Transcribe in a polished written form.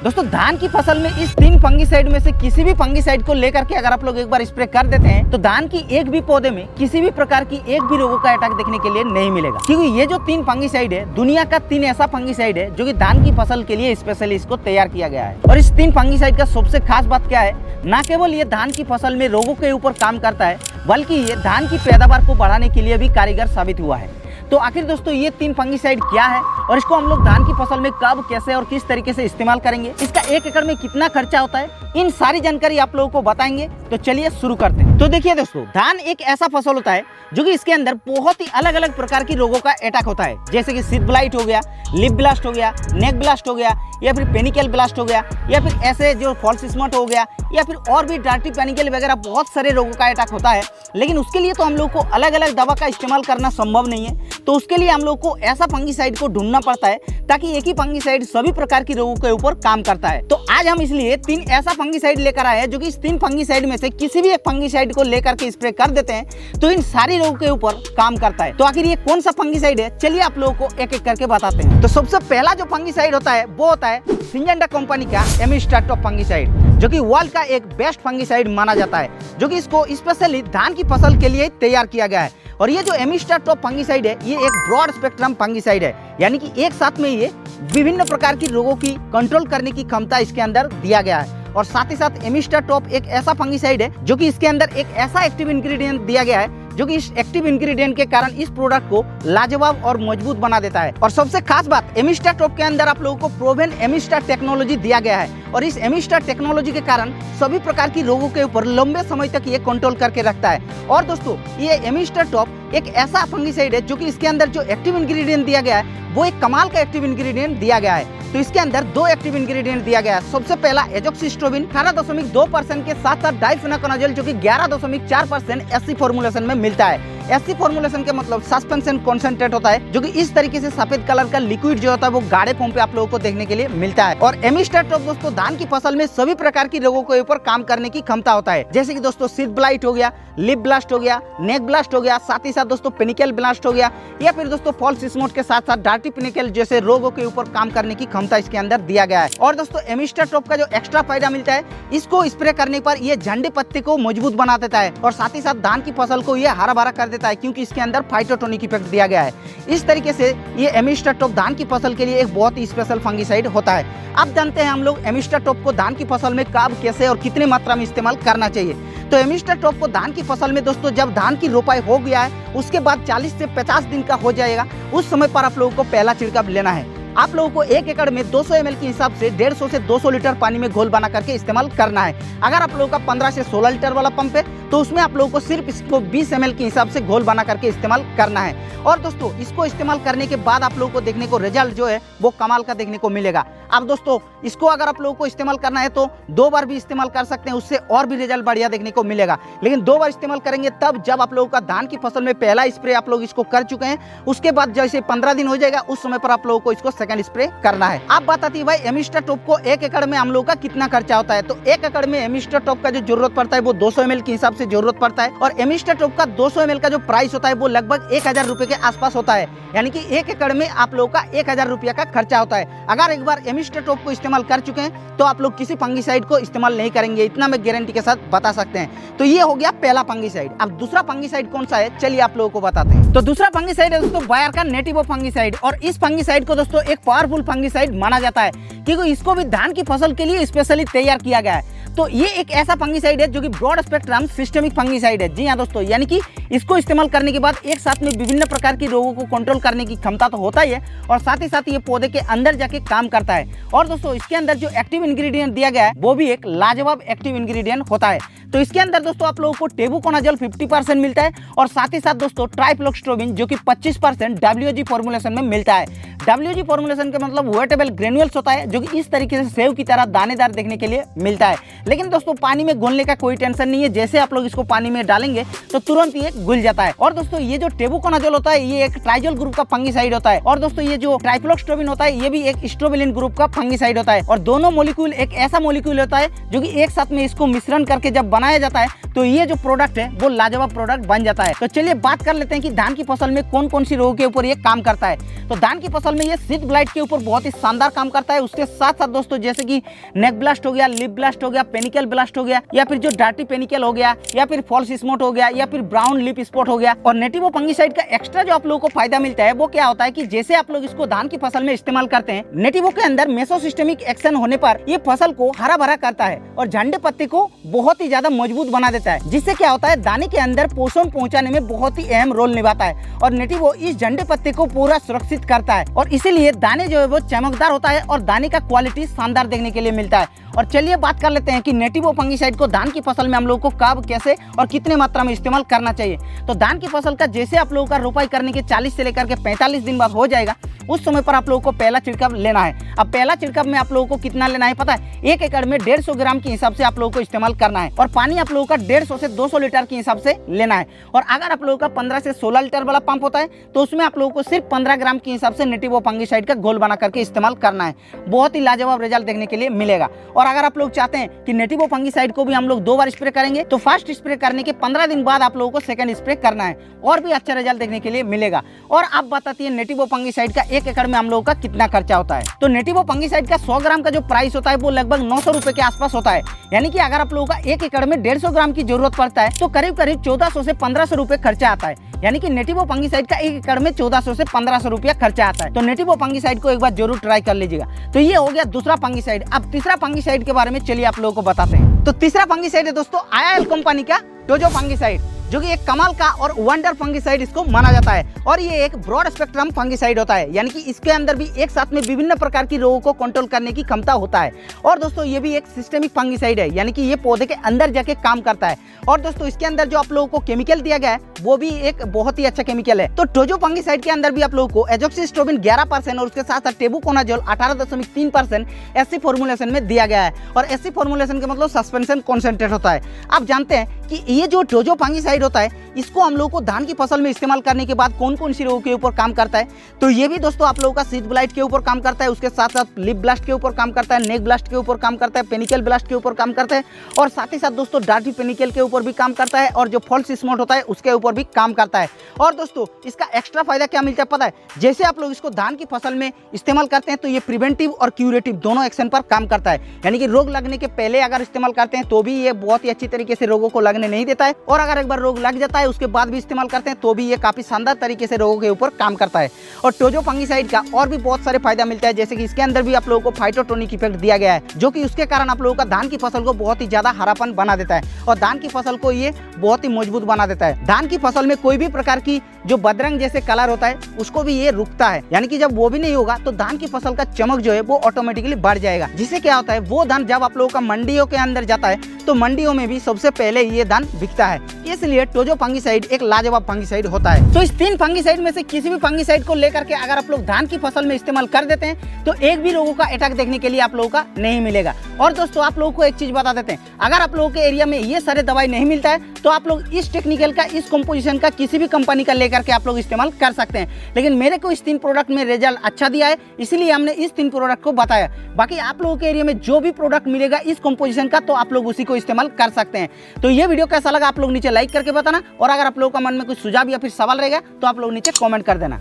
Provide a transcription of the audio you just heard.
दोस्तों धान की फसल में इस 3 फंगिसाइड में से किसी भी फंगिसाइड को लेकर के अगर आप लोग एक बार स्प्रे कर देते हैं तो धान की एक भी पौधे में किसी भी प्रकार की एक भी रोगों का अटैक देखने के लिए नहीं मिलेगा, क्योंकि ये जो 3 फंगिसाइड है दुनिया का 3 ऐसा फंगिसाइड है जो कि धान की फसल के लिए स्पेशली इसको तैयार किया गया है। और इस 3 फंगिसाइड का सबसे खास बात क्या है, न केवल ये धान की फसल में रोगों के ऊपर काम करता है बल्कि ये धान की पैदावार को बढ़ाने के लिए भी कारगर साबित हुआ है। तो आखिर दोस्तों ये 3 फंगिसाइड क्या है और इसको हम लोग धान की फसल में कब, कैसे और किस तरीके से इस्तेमाल करेंगे, इसका 1 एकड़ में कितना खर्चा होता है, इन सारी जानकारी आप लोगों को बताएंगे। तो चलिए शुरू करते हैं। तो देखिए दोस्तों, धान एक ऐसा फसल होता है जो कि इसके अंदर बहुत ही अलग अलग प्रकार की रोगों का अटैक होता है, जैसे कि सीड ब्लाइट हो गया, लिप ब्लास्ट हो गया, नेक ब्लास्ट हो गया, या फिर पेनिकल ब्लास्ट हो गया, या फिर ऐसे जो फॉल्स स्पॉट हो गया, या फिर और भी डार्टी पेनिकल वगैरह बहुत सारे रोगों का अटैक होता है। लेकिन उसके लिए तो हम लोग को अलग अलग दवा का इस्तेमाल करना संभव नहीं है, तो उसके लिए हम लोग को ऐसा फंगिसाइड को ढूंढना पड़ता है ताकि एक ही फंगिसाइड सभी प्रकार की रोगों के ऊपर काम करता है। तो आज हम इसलिए 3 ऐसा फंगिसाइड लेकर आए हैं जो कि इस 3 फंगिसाइड में से किसी भी एक फंगिसाइड को लेकर के स्प्रे कर देते हैं तो इन सारी रोगों के ऊपर काम करता है। तो आखिर ये कौन सा फंगिसाइड है, चलिए आप लोगों को एक एक करके बताते हैं। तो सबसे पहला जो फंगिसाइड होता है वो होता है सिंजेंटा कंपनी का एमिस्टाटॉप फंगिसाइड, जो कि वर्ल्ड का एक बेस्ट फंगिसाइड माना जाता है, जो कि इसको स्पेशली धान की फसल के लिए तैयार किया गया है। और ये जो एमिस्टाटॉप फंगिसाइड है ये एक ब्रॉड स्पेक्ट्रम फंगिसाइड है, यानी कि एक साथ में ये विभिन्न प्रकार की रोगों की कंट्रोल करने की क्षमता इसके अंदर दिया गया है। और साथ ही साथ एमिस्टाटॉप एक ऐसा फंगिसाइड है जो कि इसके अंदर एक ऐसा एक्टिव इंग्रेडिएंट दिया गया है जो कि इस एक्टिव इंग्रेडिएंट के कारण इस प्रोडक्ट को लाजवाब और मजबूत बना देता है। और सबसे खास बात, एमिस्टाटॉप के अंदर आप लोगों को प्रोवेन एमिस्टा टेक्नोलॉजी दिया गया है और इस एमिस्टा टेक्नोलॉजी के कारण सभी प्रकार की रोगों के ऊपर लंबे समय तक ये कंट्रोल करके रखता है। और दोस्तों ये एमिस्टाटॉप एक ऐसा फंगिसाइड है जो कि इसके अंदर जो एक्टिव इंग्रेडिएंट दिया गया है वो एक कमाल का एक्टिव इंग्रेडिएंट दिया गया है। तो इसके अंदर 2 एक्टिव इंग्रेडिएंट दिया गया है। सबसे पहला एजोक्सिस्ट्रोबिन 18.2% के साथ साथ डाइफेनाकोनाजोल जो कि 11.4% एससी फॉर्मुलेशन में मिलता है। एससी फॉर्मुलेशन के मतलब सस्पेंशन कॉन्सेंट्रेट होता है, जो कि इस तरीके से सफेद कलर का लिक्विड जो होता है वो गाढ़े फॉर्म पे आप लोगों को देखने के लिए मिलता है। और एमिस्टाटॉप दोस्तों धान की फसल में सभी प्रकार की रोगों के ऊपर काम करने की क्षमता होता है, जैसे कि दोस्तों सीड ब्लाइट हो गया, लिप ब्लास्ट हो गया, नेक ब्लास्ट हो गया, साथ ही साथ दोस्तों पेनिकल ब्लास्ट हो गया, या फिर दोस्तों फॉल्स स्पॉट के साथ साथ डार्टी पेनिकल जैसे रोगों के ऊपर काम करने की क्षमता इसके अंदर दिया गया है। और दोस्तों एमिस्टाटॉप का जो एक्स्ट्रा फायदा मिलता है, इसको स्प्रे करने पर ये झंडे पत्ते को मजबूत बना देता है और साथ ही साथ धान की फसल को ये हरा भरा कर देता है, क्योंकि इसके अंदर फाइटोटोनिक इफेक्ट दिया गया है। इस तरीके से ये एमिस्टाटॉप धान की फसल के लिए एक बहुत ही स्पेशल फंगिसाइड होता है। अब जानते हैं हम लोग एमिस्टाटॉप को धान की फसल में कब, कैसे और कितने मात्रा में इस्तेमाल करना चाहिए। तो एमिस्टाटॉप को धान की फसल में दोस्तों जब धान की रोपाई हो गया है उसके बाद 40 से 50 दिन का हो जाएगा, उस समय पर आप लोगों को पहला छिड़काव लेना है। आप लोगों को 1 एकड़ में 200 ml के हिसाब से 150 से 200 लीटर पानी में घोल बना करके इस्तेमाल करना है। अगर आप लोगों का 15 से 16 लीटर वाला पंप है तो उसमें आप लोगों को सिर्फ इसको 20 ml के हिसाब से घोल बना करके इस्तेमाल करना है। और दोस्तों इसको इस्तेमाल करने के बाद आप लोगों को देखने को रिजल्ट जो है वो कमाल का देखने को मिलेगा। अब दोस्तों इसको अगर आप लोगों को इस्तेमाल करना है तो 2 बार भी इस्तेमाल कर सकते हैं, उससे और भी रिजल्ट बढ़िया देखने को मिलेगा। लेकिन 2 बार इस्तेमाल करेंगे तब जब आप लोगों का धान की फसल में पहला स्प्रे आप लोग इसको कर चुके हैं, उसके बाद जैसे 15 दिन हो जाएगा उस समय पर आप लोगों को इसको सेकंड स्प्रे करना है। अब बात आती है भाई एमिस्टाटॉप को 1 एकड़ में हम लोगों का कितना खर्चा होता है। तो 1 एकड़ में एमिस्टाटॉप का जो जरूरत पड़ता है वो 200 ml के हिसाब से जरूरत पड़ता है। और एमिस्टाटॉप का 200 ml का जो प्राइस होता है वो लगभग 1000 रुपए के आसपास होता है, यानी कि 1 एकड़ में आप लोगों का 1000 रुपया का खर्चा होता है। अगर एक बार एमिस्टाटॉप को इस्तेमाल कर चुके हैं तो आप लोग किसी फंगिसाइड को इस्तेमाल नहीं करेंगे, इतना मैं गारंटी के साथ बता सकते हैं। तो ये हो गया पहला फंगिसाइड। अब दूसरा फंगिसाइड कौन सा है, चलिए आप लोगों को बताते हैं। तो दूसरा फंगिसाइड है दोस्तों बायर का नेटिवो फंगिसाइड। और इस फंगिसाइड को दोस्तों एक पावरफुल फंगिसाइड माना जाता है, क्योंकि इसको भी धान की फसल के लिए स्पेशली तैयार किया गया है। तो ये एक ऐसा फंगिसाइड है जो कि ब्रॉड स्पेक्ट्रम सिस्टमिक फंगिसाइड है। जी हाँ दोस्तों, यानी कि इसको इस्तेमाल करने के बाद एक साथ में विभिन्न प्रकार की रोगों को कंट्रोल करने की क्षमता तो होता ही है और साथ ही साथ ये पौधे के अंदर जाके काम करता है। और दोस्तों इसके अंदर जो एक्टिव इंग्रेडिएंट दिया गया है वो भी एक लाजवाब एक्टिव इंग्रेडिएंट होता है। तो इसके अंदर दोस्तों आप लोगों को टेबुकोनाजोल 50% मिलता है और साथ ही साथ दोस्तों ट्राइफ्लोक्स्ट्रोबिन जो कि 25% WG फॉर्मुलेशन में मिलता है। WG फॉर्मुलेशन का मतलब वेटेबल ग्रेन्यूल्स होता है, जो कि इस तरीके से सेव की तरह दानेदार देखने के लिए मिलता है। लेकिन दोस्तों पानी में घुलने का कोई टेंशन नहीं है, जैसे आप लोग इसको पानी में डालेंगे तो तुरंत ये घुल जाता है। और दोस्तों ये जो टेबुकोनाजोल होता है ये एक ट्राइजोल ग्रुप का फंगिसाइड होता है। और दोस्तों ये जो ट्राइफ्लोक्स्ट्रोबिन होता है ये भी एक स्ट्रोबिलिन ग्रुप का फंगिसाइड होता है। और दोनों मॉलिक्यूल एक ऐसा मॉलिक्यूल होता है जो कि एक साथ में इसको मिश्रण करके जब बनाया जाता है तो ये जो प्रोडक्ट है वो लाजवाब प्रोडक्ट बन जाता है। तो चलिए बात कर लेते हैं कि धान की फसल में कौन कौन सी रोगों के ऊपर ये काम करता है। तो धान की फसल में ये सीड ब्लाइट के ऊपर बहुत ही शानदार काम करता है। उसके साथ साथ दोस्तों जैसे कि नेक ब्लास्ट हो गया, लिप ब्लास्ट हो गया, पेनिकल ब्लास्ट हो गया, या फिर जो डार्टी पेनिकल हो गया, या फिर फॉल्स स्पॉट हो गया, या फिर ब्राउन लिप स्पॉट हो गया। और नेटिवो फंगिसाइड का एक्स्ट्रा जो आप लोगों को फायदा मिलता है वो क्या होता है कि जैसे आप लोग इसको धान की फसल में इस्तेमाल करते हैं, नेटिवो के अंदर मेसोसिस्टेमिक एक्शन होने पर ये फसल को हरा भरा करता है और झंडे पत्ते को बहुत ही ज्यादा मजबूत बना देता है, जिससे क्या होता है दाने के अंदर पोषण पहुंचाने में बहुत ही अहम रोल निभाता है। और नेटिवो इस झंडे पत्ते को पूरा सुरक्षित करता है और इसीलिए दाने जो है वो चमकदार होता है और दाने का क्वालिटी शानदार देखने के लिए मिलता है। और चलिए बात कर लेते हैं कि नेटिवो फंगिसाइड को धान की फसल में हम लोग को कब, कैसे और कितने मात्रा में इस्तेमाल करना चाहिए। तो धान की फसल का जैसे आप लोगों का रोपाई करने के 40 से लेकर के 45 दिन बाद हो जाएगा, उस समय पर आप लोगों को पहला छिड़काव लेना है। अब पहला छिड़काव में आप लोगों को कितना लेना है पता है? 1 एकड़ में 150 ग्राम के हिसाब से आप लोगों को इस्तेमाल करना है और पानी आप लोगों का 150 से 200 लीटर के हिसाब से लेना है। और अगर आप लोगों का 15 से 16 लीटर वाला पंप होता है तो उसमें आप लोगों को सिर्फ 15 ग्राम के हिसाब से नेटिवो फंगिसाइड का घोल बना करके इस्तेमाल करना है। बहुत ही लाजवाब रिजल्ट देखने के लिए मिलेगा। और अगर आप लोग चाहते हैं कि नेटिवो फंगिसाइड को भी हम लोग 2 बार स्प्रे करेंगे तो फर्स्ट स्प्रे करने के 15 दिन बाद आप लोगों को सेकंड स्प्रे करना है और भी अच्छा रिजल्ट देखने के लिए मिलेगा। और आप बताती है नेटिवो फंगिसाइड का 1 एकड़ में हम लोगों का कितना खर्चा होता है। तो नेटिवो फंगिसाइड का 100 ग्राम का जो प्राइस होता है वो लगभग 900 रुपए के आसपास होता है। यानी कि अगर आप लोगों का 1 एकड़ में 150 ग्राम की जरूरत पड़ता है तो करीब करीब 1400 से 1500 रुपए खर्चा आता है। यानी कि नेटिवो फंगिसाइड का 1 एकड़ में 1400 से 1500 रुपया खर्चा आता है। तो नेटिवो फंगिसाइड को एक बार जरूर ट्राई कर लीजिएगा। तो ये हो गया दूसरा फंगिसाइड। अब तीसरा फंगिसाइड के बारे में चलिए आप लोगों को बताते हैं। तो तीसरा फंगिसाइड है दोस्तों आईआईएल कंपनी का टोजो फंगिसाइड, जो कि एक कमाल का और वंडर फंगिसाइड इसको माना जाता है। और ये एक ब्रॉड स्पेक्ट्रम फंगिसाइड होता है, यानी कि इसके अंदर भी एक साथ में विभिन्न प्रकार की रोगों को कंट्रोल करने की क्षमता होता है। और दोस्तों ये भी एक सिस्टेमिक फंगिसाइड है, यानी कि ये पौधे के अंदर जाके काम करता है। और दोस्तों इसके अंदर जो आप लोगों को केमिकल दिया गया है वो भी एक बहुत ही अच्छा केमिकल है। तो टोजो फंगिसाइड के अंदर भी आप लोगों को एजोक्सिस्ट्रोबिन 11% और उसके साथ टेबुकोनाजोल 18.3% एससी फॉर्मुलेशन में दिया गया है। और एससी फॉर्मुलेशन का मतलब सस्पेंशन कॉन्सेंट्रेट होता है। आप जानते हैं कि ये जो टोजो फंगिसाइड होता है इसको हम लोगों को धान की फसल में इस्तेमाल करने के बाद कौन कौन सी रोगों के ऊपर काम करता है। तो ये भी दोस्तों आप लोगों का सीड ब्लाइट के ऊपर काम करता है, उसके साथ साथ लिप ब्लास्ट के ऊपर काम करता है, नेक ब्लास्ट के ऊपर काम करता है, पेनिकल ब्लास्ट के ऊपर काम करता है और साथ ही साथ दोस्तों डार्टी पेनिकल के ऊपर भी काम करता है और जो फॉल्स स्पॉट होता है उसके ऊपर भी काम करता है। और दोस्तों इसका एक्स्ट्रा फायदा क्या मिलता है पता है? जैसे आप लोग इसको धान की फसल में इस्तेमाल करते हैं तो ये प्रिवेंटिव और क्यूरेटिव दोनों एक्शन पर काम करता है। यानी कि रोग लगने के पहले अगर इस्तेमाल करते हैं तो भी ये बहुत ही अच्छी तरीके से रोगों को लगने नहीं देता है, और अगर एक बार रोग लग जाता है उसके बाद भी इस्तेमाल करते हैं तो भी ये काफी शानदार तरीके से रोगों के ऊपर काम करता है। और टोजो फंगिसाइड का और भी बहुत सारे फायदा मिलता है, जैसे कि इसके अंदर भी आप लोगों को फाइटोटोनिक इफेक्ट दिया गया है, जो कि उसके कारण आप लोगों का धान की फसल को बहुत ही ज्यादा हरापन बना देता है और धान की फसल को ये बहुत ही मजबूत बना देता है। धान की फसल में कोई भी प्रकार की जो बदरंग जैसे कलर होता है उसको भी ये रुकता है। यानी कि जब वो भी नहीं होगा तो धान की फसल का चमक जो है वो ऑटोमेटिकली बढ़ जाएगा, जिससे क्या होता है वो धान जब आप लोगों का मंडियों के अंदर जाता है तो मंडियों में भी सबसे पहले ये धान बिकता है। इसलिए टोजो फंगिसाइड एक लाजवाब फंगिसाइड होता है। तो इस 3 फंगिसाइड में से किसी भी फंगिसाइड को लेकर के अगर आप लोग धान की फसल में इस्तेमाल कर देते हैं तो एक भी रोगों का अटैक देखने के लिए आप लोगों का नहीं मिलेगा। और दोस्तों आप लोगों को एक चीज बता देते हैं, अगर आप लोगों के एरिया में ये सारे दवाई नहीं मिलता है तो आप लोग इस टेक्निकल का, इस कंपोजिशन का किसी भी कंपनी का लेकर के आप लोग इस्तेमाल कर सकते हैं। लेकिन मेरे को इस 3 प्रोडक्ट में रिजल्ट अच्छा दिया है, इसलिए हमने इस 3 प्रोडक्ट को बताया। बाकी आप लोगों के एरिया में जो भी प्रोडक्ट मिलेगा इस कंपोजिशन का तो आप लोग उसी को इस्तेमाल कर सकते हैं। तो ये वीडियो कैसा लगा आप लोग नीचे लाइक करके बताना, और अगर आप लोगों का मन में कुछ सुझाव या फिर सवाल रहेगा तो आप लोग नीचे कमेंट कर देना।